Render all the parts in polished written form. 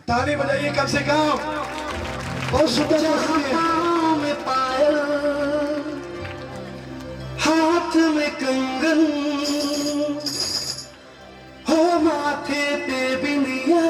ताली बजाइए कम से कम। बहुत सुंदर में पायल, हाथ में कंगन, हो माथे पे बिंदिया,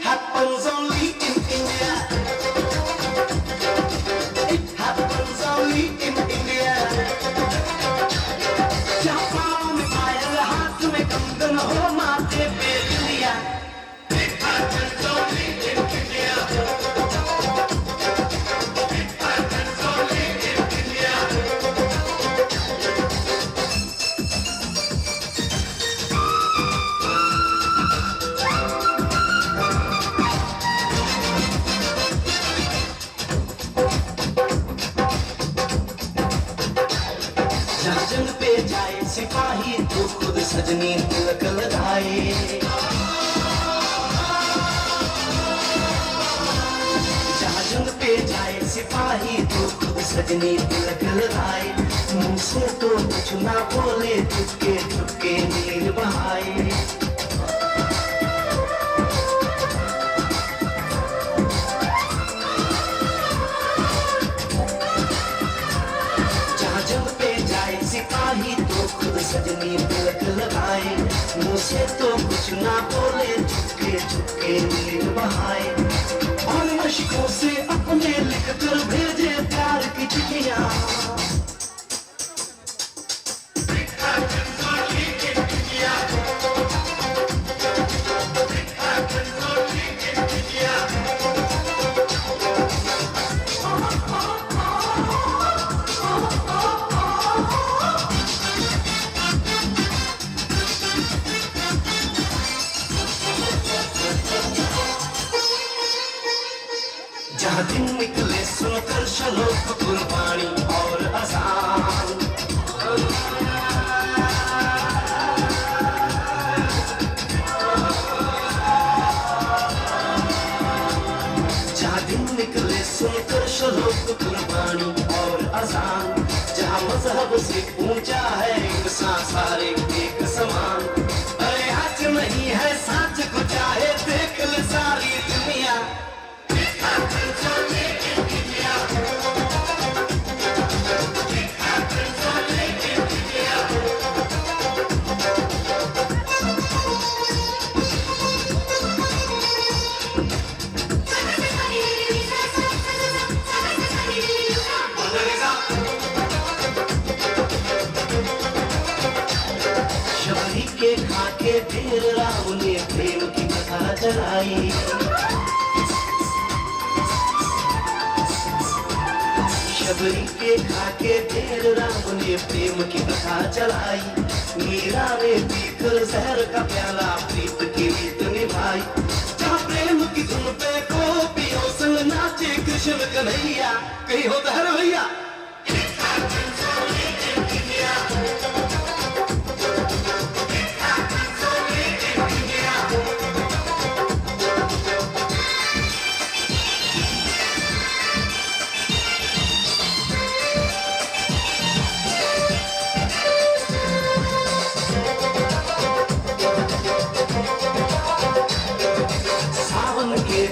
happens only in India. It happens only in India. जहाँ पाँव में पायल, हाथ में कंगन, हो माथे पे बिंदिया. It happens only in India. It happens only in India. जंग पे जाए सिपाही तो खुद सजनी तिलक लगाए. जहाँ जंग पे जाए सिपाही तो खुद सजनी तिलक लगाए. मुंह से तो कुछ ना बोले, चुपके चुपके नीर बहाए. सिपाही तो खुद सजनी तिलक लगाए. मुझसे तो कुछ ना बोले, चुपके चुपके नीर बहाए. और मशकों से अपने लिख कर भेजे प्यार की चिट्ठियां. जहाँ दिन निकले सुनकर श्लोक कुर्बानी और अज़ान. जहाँ दिन निकले सुनकर श्लोक कुर्बानी और अज़ान. जहाँ मजहब से ऊंचा है इंसान सारे एक समान. अरे आज नहीं है साच को चाहे देख ले सारी दुनिया. शबरी के खाके ढेर राम ने प्रेम की कथा चलाई. शबरी के खाके ढेर राम ने प्रेम की कथा चलाई. मीरा ने पीकर जहर का प्याला प्रीत की रीत निभाई. जहाँ प्रेम की धुन पे गोपियों संग नाचे कृष्ण कन्हैया. कहीं होता है भैया.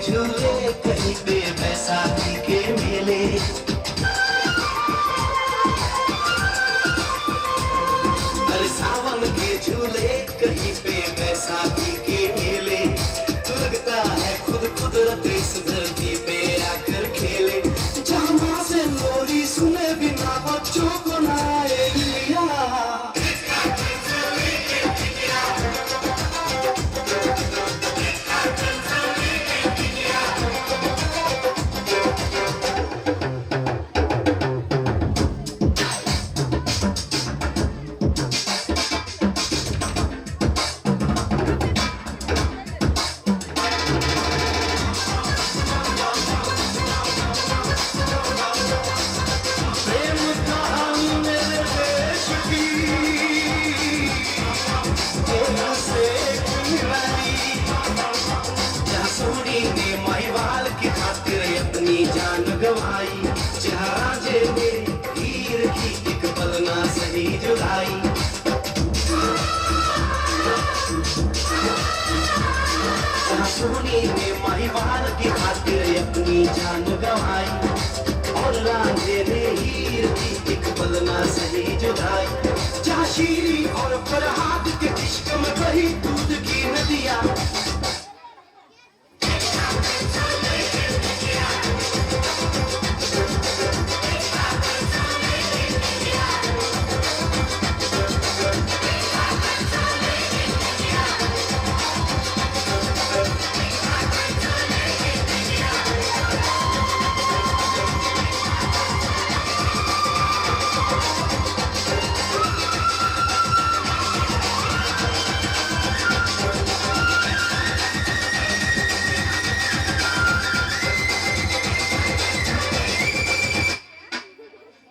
झूले कहीं पे बैसाखी के मेले. अरे सावन के झूले कहीं पे बैसाखी के मेले. लगता है खुद कुदरत इस धरती पे आकर खेले. जहाँ माँ से लोरी सुने बिना बच्चों को ना आए लिया. महिवाल की खातिर अपनी जान गंवाई और रांझे ने हीर की एक पल ना सही जुदाई। जहाँ शीरी और फरहाद के इश्क में बही दूध की नदियाँ,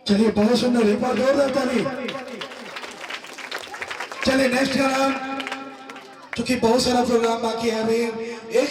चलिए बहुत सुंदर, एक बार जोरदार ताली। चलिए नेक्स्ट गाना, क्योंकि बहुत सारा प्रोग्राम बाकी है अभी। एक